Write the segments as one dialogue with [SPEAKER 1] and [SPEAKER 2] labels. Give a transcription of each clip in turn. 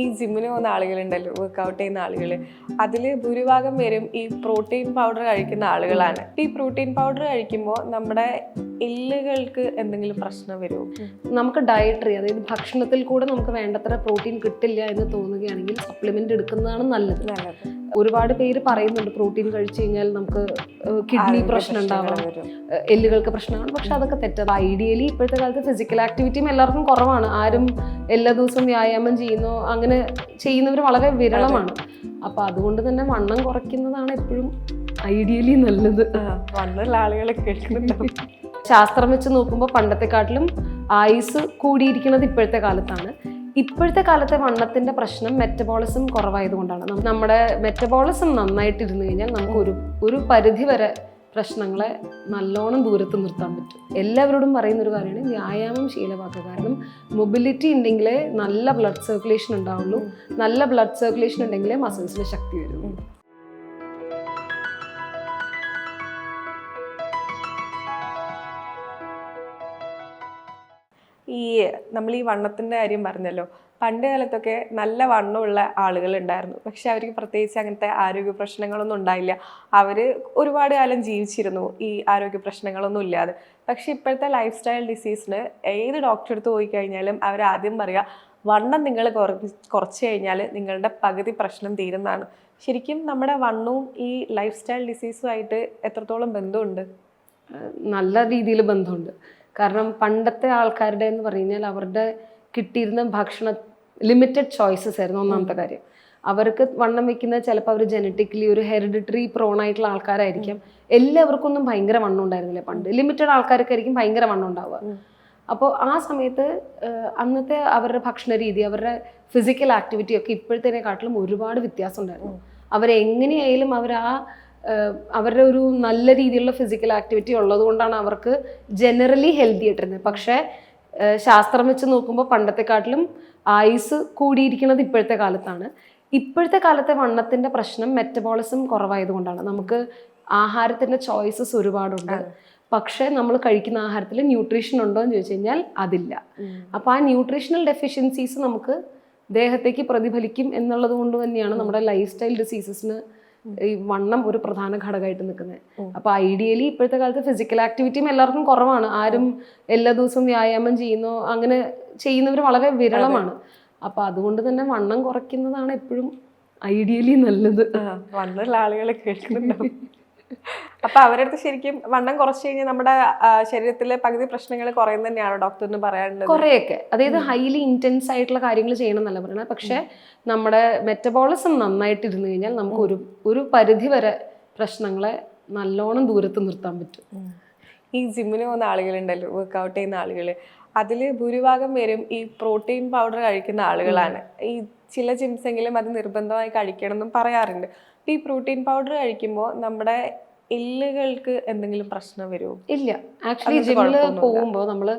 [SPEAKER 1] ഈ ജിമ്മിന് പോകുന്ന ആളുകളുണ്ടല്ലോ, വർക്കൗട്ട് ചെയ്യുന്ന ആളുകൾ, അതിൽ ഭൂരിഭാഗം പേരും ഈ പ്രോട്ടീൻ പൗഡർ കഴിക്കുന്ന ആളുകളാണ്. ഈ പ്രോട്ടീൻ പൗഡർ കഴിക്കുമ്പോൾ നമ്മുടെ എല്ലുകൾക്ക് എന്തെങ്കിലും പ്രശ്നം വരുമോ?
[SPEAKER 2] നമുക്ക് ഡയറ്ററി, അതായത് ഭക്ഷണത്തിൽ കൂടെ നമുക്ക് വേണ്ടത്ര പ്രോട്ടീൻ കിട്ടില്ല എന്ന് തോന്നുകയാണെങ്കിൽ സപ്ലിമെന്റ് എടുക്കുന്നതാണ് നല്ലത്. ഒരുപാട് പേര് പറയുന്നുണ്ട് പ്രോട്ടീൻ കഴിച്ചു കഴിഞ്ഞാൽ നമുക്ക് കിഡ്നി പ്രശ്നം ഉണ്ടാവാം, എല്ലുകൾക്ക് പ്രശ്നമാണ്. പക്ഷെ അതൊക്കെ തെറ്റത്. ഐഡിയലി ഇപ്പോഴത്തെ കാലത്ത് ഫിസിക്കൽ ആക്ടിവിറ്റിയും എല്ലാവർക്കും കുറവാണ്. ആരും എല്ലാ ദിവസവും വ്യായാമം ചെയ്യുന്നോ അങ്ങനെ ചെയ്യുന്നവർ വളരെ വിരളമാണ്. അപ്പൊ അതുകൊണ്ട് തന്നെ വണ്ണം കുറയ്ക്കുന്നതാണ് എപ്പോഴും ഐഡിയലി നല്ലത്.
[SPEAKER 1] വണ്ണുള്ള ആളുകളെ കേൾക്കുന്നുണ്ടാവും.
[SPEAKER 2] ശാസ്ത്രം വെച്ച് നോക്കുമ്പോൾ പണ്ടത്തെക്കാട്ടിലും ആയുസ് കൂടിയിരിക്കുന്നത് ഇപ്പോഴത്തെ കാലത്താണ്. ഇപ്പോഴത്തെ കാലത്തെ വണ്ണത്തിന്റെ പ്രശ്നം മെറ്റബോളിസം കുറവായതുകൊണ്ടാണ്. നമ്മുടെ മെറ്റബോളിസം നന്നായിട്ടിരുന്നു കഴിഞ്ഞാൽ നമുക്ക് ഒരു പരിധി വരെ പ്രശ്നങ്ങളെ നല്ലോണം ദൂരത്ത് നിർത്താൻ പറ്റും. എല്ലാവരോടും പറയുന്ന ഒരു കാര്യമാണ് വ്യായാമം ശീലമാക്കുക. കാരണം മൊബിലിറ്റി ഉണ്ടെങ്കിലേ നല്ല ബ്ലഡ് സർക്കുലേഷൻ ഉണ്ടാവുള്ളൂ. നല്ല ബ്ലഡ് സർക്കുലേഷൻ ഉണ്ടെങ്കിലേ മസിൽസിന് ശക്തി വരുള്ളൂ.
[SPEAKER 1] നമ്മൾ ഈ വണ്ണത്തിൻ്റെ കാര്യം പറഞ്ഞല്ലോ, പണ്ട് കാലത്തൊക്കെ നല്ല വണ്ണമുള്ള ആളുകളുണ്ടായിരുന്നു. പക്ഷെ അവർക്ക് പ്രത്യേകിച്ച് അങ്ങനത്തെ ആരോഗ്യ പ്രശ്നങ്ങളൊന്നും ഉണ്ടായില്ല. അവർ ഒരുപാട് കാലം ജീവിച്ചിരുന്നു ഈ ആരോഗ്യ പ്രശ്നങ്ങളൊന്നും ഇല്ലാതെ. പക്ഷെ ഇപ്പോഴത്തെ ലൈഫ് സ്റ്റൈൽ ഡിസീസിന് ഏത് ഡോക്ടറെ അടുത്ത് പോയി കഴിഞ്ഞാലും അവർ ആദ്യം പറയുക, വണ്ണം നിങ്ങൾ കുറച്ച് കഴിഞ്ഞാൽ നിങ്ങളുടെ പകുതി പ്രശ്നം തീരുന്നതാണ്. ശരിക്കും നമ്മുടെ വണ്ണവും ഈ ലൈഫ് സ്റ്റൈൽ ഡിസീസുമായിട്ട് എത്രത്തോളം ബന്ധമുണ്ട്?
[SPEAKER 2] നല്ല രീതിയിൽ ബന്ധമുണ്ട്. കാരണം പണ്ടത്തെ ആൾക്കാരുടെ എന്ന് പറഞ്ഞാൽ അവരുടെ കിട്ടിയിരുന്ന ഭക്ഷണ ലിമിറ്റഡ് ചോയ്സസ് ആയിരുന്നു ഒന്നാമത്തെ കാര്യം. അവർക്ക് വണ്ണം വെക്കുന്നത് ചിലപ്പോൾ അവർ ജനറ്റിക്കലി ഒരു ഹെറിഡിറ്ററി പ്രോൺ ആയിട്ടുള്ള ആൾക്കാരായിരിക്കാം. എല്ലാവർക്കും ഒന്നും ഭയങ്കര വണ്ണം ഉണ്ടായിരുന്നില്ല പണ്ട്. ലിമിറ്റഡ് ആൾക്കാർക്കായിരിക്കും ഭയങ്കര വണ്ണം ഉണ്ടാവുക. അപ്പോൾ ആ സമയത്ത് അന്നത്തെ അവരുടെ ഭക്ഷണ രീതി, അവരുടെ ഫിസിക്കൽ ആക്ടിവിറ്റി ഒക്കെ ഇപ്പോഴത്തേനെക്കാട്ടിലും ഒരുപാട് വ്യത്യാസം ഉണ്ടായിരുന്നു. അവരെങ്ങനെയായാലും അവരുടെ ഒരു നല്ല രീതിയിലുള്ള ഫിസിക്കൽ ആക്ടിവിറ്റി ഉള്ളത് കൊണ്ടാണ് അവർക്ക് ജനറലി ഹെൽത്തി ആയിട്ടിരുന്നത്. പക്ഷേ ശാസ്ത്രം വെച്ച് നോക്കുമ്പോൾ പണ്ടത്തെക്കാട്ടിലും ആയുസ് കൂടിയിരിക്കുന്നത് ഇപ്പോഴത്തെ കാലത്താണ്. ഇപ്പോഴത്തെ കാലത്തെ വണ്ണത്തിന്റെ പ്രശ്നം മെറ്റബോളിസം കുറവായതുകൊണ്ടാണ്. നമുക്ക് ആഹാരത്തിന്റെ ചോയ്സസ് ഒരുപാടുണ്ട്. പക്ഷെ നമ്മൾ കഴിക്കുന്ന ആഹാരത്തിൽ ന്യൂട്രീഷൻ ഉണ്ടോ എന്ന് ചോദിച്ചു കഴിഞ്ഞാൽ അതില്ല. അപ്പൊ ആ ന്യൂട്രീഷണൽ ഡെഫിഷ്യൻസീസ് നമുക്ക് ദേഹത്തേക്ക് പ്രതിഫലിക്കും എന്നുള്ളത് കൊണ്ട് തന്നെയാണ് നമ്മുടെ ലൈഫ് സ്റ്റൈൽ ഡിസീസസിന് ഈ വണ്ണം ഒരു പ്രധാന ഘടകമായിട്ട് നിൽക്കുന്നത്. അപ്പൊ ഐഡിയലി ഇപ്പോഴത്തെ കാലത്ത് ഫിസിക്കൽ ആക്ടിവിറ്റിയും എല്ലാവർക്കും കുറവാണ്. ആരും എല്ലാ ദിവസവും വ്യായാമം ചെയ്യുന്നോ അങ്ങനെ ചെയ്യുന്നവർ വളരെ വിരളമാണ്. അപ്പൊ അതുകൊണ്ട് തന്നെ വണ്ണം കുറയ്ക്കുന്നതാണ് എപ്പോഴും ഐഡിയലി നല്ലത്.
[SPEAKER 1] വണ്ണുള്ള ആളുകളെ കേൾക്കുന്നുണ്ടാവും. അപ്പൊ അവരടുത്ത് ശരിക്കും വണ്ണം കുറച്ച് കഴിഞ്ഞാൽ നമ്മുടെ ശരീരത്തിലെ പകുതി പ്രശ്നങ്ങൾ കുറയുന്ന തന്നെയാണോ ഡോക്ടറിന് പറയാനുള്ളത്?
[SPEAKER 2] കുറെയൊക്കെ, അതായത് ഹൈലി ഇന്റൻസ് ആയിട്ടുള്ള കാര്യങ്ങൾ ചെയ്യണം എന്നല്ല പറയുന്നത്. പക്ഷെ നമ്മുടെ മെറ്റബോളിസം നന്നായിട്ടിരുന്നു കഴിഞ്ഞാൽ നമുക്ക് ഒരു പരിധി വരെ പ്രശ്നങ്ങളെ നല്ലോണം ദൂരത്ത് നിർത്താൻ പറ്റും.
[SPEAKER 1] ഈ ജിമ്മിന് പോകുന്ന ആളുകളുണ്ടല്ലോ, വർക്കൗട്ട് ചെയ്യുന്ന ആളുകൾ, അതിൽ ഭൂരിഭാഗം പേരും ഈ പ്രോട്ടീൻ പൗഡർ കഴിക്കുന്ന ആളുകളാണ്. ഈ ചില ജിംസെങ്കിലും അത് നിർബന്ധമായി കഴിക്കണം എന്നും പറയാറുണ്ട്. ഈ പ്രോട്ടീൻ പൗഡർ കഴിക്കുമ്പോൾ നമ്മുടെ എല്ലുകൾക്ക് എന്തെങ്കിലും പ്രശ്നം വരുമോ?
[SPEAKER 2] ഇല്ല. ആക്ച്വലി ജിമ്മിൽ പോകുമ്പോൾ നമ്മൾ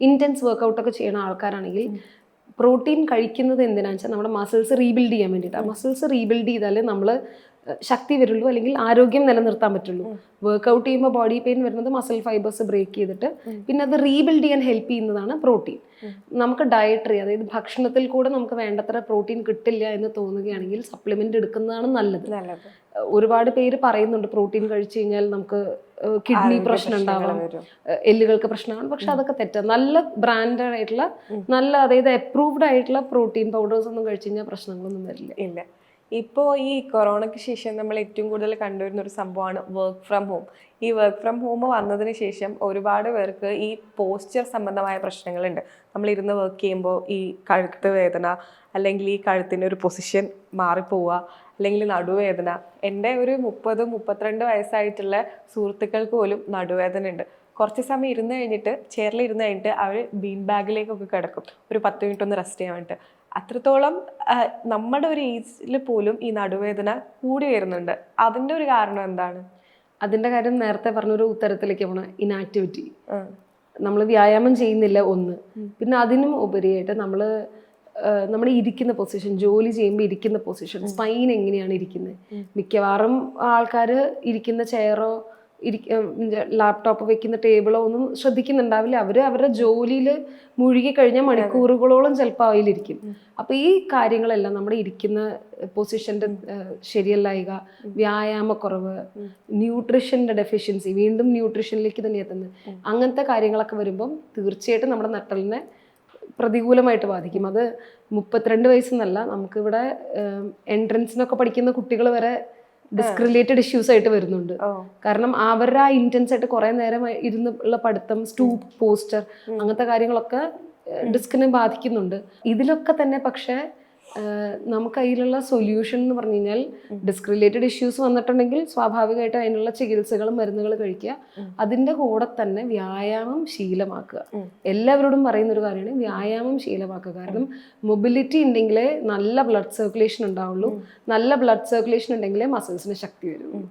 [SPEAKER 2] ഇന്റൻസ് വർക്കൗട്ട് ഒക്കെ ചെയ്യുന്ന ആൾക്കാരാണെങ്കിൽ പ്രോട്ടീൻ കഴിക്കുന്നത് എന്തിനാണെന്ന് വെച്ചാൽ നമ്മുടെ മസിൽസ് റീബിൽഡ് ചെയ്യാൻ വേണ്ടിയിട്ടാണ്. മസിൽസ് റീബിൽഡ് ചെയ്താൽ നമ്മൾ ശക്തി വരുള്ളൂ, അല്ലെങ്കിൽ ആരോഗ്യം നിലനിർത്താൻ പറ്റുള്ളൂ. വർക്കൗട്ട് ചെയ്യുമ്പോൾ ബോഡി പെയിൻ വരുന്നത് മസിൽ ഫൈബേഴ്സ് ബ്രേക്ക് ചെയ്തിട്ട് പിന്നെ അത് റീബിൽഡ് ചെയ്യാൻ ഹെൽപ്പ് ചെയ്യുന്നതാണ് പ്രോട്ടീൻ. നമുക്ക് ഡയറ്ററി, അതായത് ഭക്ഷണത്തിൽ കൂടെ നമുക്ക് വേണ്ടത്ര പ്രോട്ടീൻ കിട്ടില്ല എന്ന് തോന്നുകയാണെങ്കിൽ സപ്ലിമെന്റ് എടുക്കുന്നതാണ് നല്ലത്. ഒരുപാട് പേര് പറയുന്നുണ്ട് പ്രോട്ടീൻ കഴിച്ചു കഴിഞ്ഞാൽ നമുക്ക് കിഡ്നി പ്രശ്നം ഉണ്ടാവാം, എല്ലുകൾക്ക് പ്രശ്നമാണ്. പക്ഷെ അതൊക്കെ തെറ്റാണ്. നല്ല ബ്രാൻഡഡ് ആയിട്ടുള്ള അതായത് അപ്രൂവ്ഡ് ആയിട്ടുള്ള പ്രോട്ടീൻ പൗഡേഴ്സ് ഒന്നും കഴിച്ചു കഴിഞ്ഞാൽ പ്രശ്നങ്ങളൊന്നും വരില്ല.
[SPEAKER 1] ഇല്ല. ഇപ്പോൾ ഈ കൊറോണയ്ക്ക് ശേഷം നമ്മൾ ഏറ്റവും കൂടുതൽ കണ്ടുവരുന്ന ഒരു സംഭവമാണ് വർക്ക് ഫ്രം ഹോം. ഈ വർക്ക് ഫ്രം ഹോം വന്നതിന് ശേഷം ഒരുപാട് പേർക്ക് ഈ പോസ്ചർ സംബന്ധമായ പ്രശ്നങ്ങളുണ്ട്. നമ്മളിരുന്ന് വർക്ക് ചെയ്യുമ്പോൾ ഈ കഴുത്ത് വേദന, അല്ലെങ്കിൽ ഈ കഴുത്തിൻ്റെ ഒരു പൊസിഷൻ മാറിപ്പോവുക, അല്ലെങ്കിൽ നടുവേദന. എൻ്റെ ഒരു 30-32 വയസ്സായിട്ടുള്ള സുഹൃത്തുക്കൾക്ക് പോലും നടുവേദന ഉണ്ട്. കുറച്ച് സമയം ഇരുന്ന് കഴിഞ്ഞിട്ട്, ചെയറിൽ ഇരുന്ന് കഴിഞ്ഞിട്ട് അവർ ബീൻ ബാഗിലേക്കൊക്കെ കിടക്കും ഒരു 10 മിനിറ്റ് ഒന്ന് റെസ്റ്റ് ചെയ്യാൻ വേണ്ടിയിട്ട്. അത്രത്തോളം നമ്മുടെ ഒരു ഏജിൽ പോലും ഈ നടുവേദന കൂടി വരുന്നുണ്ട്. അതിൻ്റെ ഒരു കാരണം എന്താണ്?
[SPEAKER 2] അതിൻ്റെ കാര്യം നേരത്തെ പറഞ്ഞൊരു ഉത്തരത്തിലേക്ക് പോകണം. ഇനാക്ടിവിറ്റി. നമ്മൾ വ്യായാമം ചെയ്യുന്നില്ല ഒന്ന്. പിന്നെ അതിനും ഉപരിയായിട്ട് നമ്മൾ ഇരിക്കുന്ന പൊസിഷൻ, ജോലി ചെയ്യുമ്പോൾ ഇരിക്കുന്ന പൊസിഷൻ, സ്പൈൻ എങ്ങനെയാണ് ഇരിക്കുന്നത്. മിക്കവാറും ആൾക്കാർ ഇരിക്കുന്ന ചെയറോ ലാപ്ടോപ്പ് വെക്കുന്ന ടേബിളോ ഒന്നും ശ്രദ്ധിക്കുന്നുണ്ടാവില്ല. അവർ അവരുടെ ജോലിയിൽ മുഴുകി കഴിഞ്ഞാൽ മണിക്കൂറുകളോളം ചിലപ്പോൾ അതിലിരിക്കും. അപ്പോൾ ഈ കാര്യങ്ങളെല്ലാം നമ്മുടെ ഇരിക്കുന്ന പൊസിഷൻ്റെ ശരിയല്ലായിക, വ്യായാമക്കുറവ്, ന്യൂട്രീഷൻ്റെ ഡെഫിഷ്യൻസി, വീണ്ടും ന്യൂട്രീഷനിലേക്ക് തന്നെ എത്തുന്നത്, അങ്ങനത്തെ കാര്യങ്ങളൊക്കെ വരുമ്പം തീർച്ചയായിട്ടും നമ്മുടെ നട്ടലിനെ പ്രതികൂലമായിട്ട് ബാധിക്കും. അത് 32 വയസ്സെന്നല്ല, നമുക്കിവിടെ എൻട്രൻസിനൊക്കെ പഠിക്കുന്ന കുട്ടികൾ വരെ ഡിസ്ക് റിലേറ്റഡ് ഇഷ്യൂസ് ആയിട്ട് വരുന്നുണ്ട്. കാരണം അവരുടെ ആ ഇന്റൻസ് ആയിട്ട് കുറെ നേരം ഇരുന്നുള്ള പഠിത്തം, സ്റ്റൂപ്പ് പോസ്റ്റർ, അങ്ങനത്തെ കാര്യങ്ങളൊക്കെ ഡിസ്കിനെ ബാധിക്കുന്നുണ്ട്. ഇതിലൊക്കെ തന്നെ പക്ഷേ നമുക്ക് അതിലുള്ള സൊല്യൂഷൻ എന്ന് പറഞ്ഞു കഴിഞ്ഞാൽ, ഡിസ്ക് റിലേറ്റഡ് ഇഷ്യൂസ് വന്നിട്ടുണ്ടെങ്കിൽ സ്വാഭാവികമായിട്ട് അതിനുള്ള ചികിത്സകളും മരുന്നുകൾ കഴിക്കുക. അതിൻ്റെ കൂടെ തന്നെ വ്യായാമം ശീലമാക്കുക. എല്ലാവരോടും പറയുന്ന ഒരു കാര്യമാണ് വ്യായാമം ശീലമാക്കുക. കാരണം മൊബിലിറ്റി ഉണ്ടെങ്കിലേ നല്ല ബ്ലഡ് സർക്കുലേഷൻ ഉണ്ടാവുള്ളൂ. നല്ല ബ്ലഡ് സർക്കുലേഷൻ ഉണ്ടെങ്കിലേ മസിൽസിന് ശക്തി വരുള്ളൂ.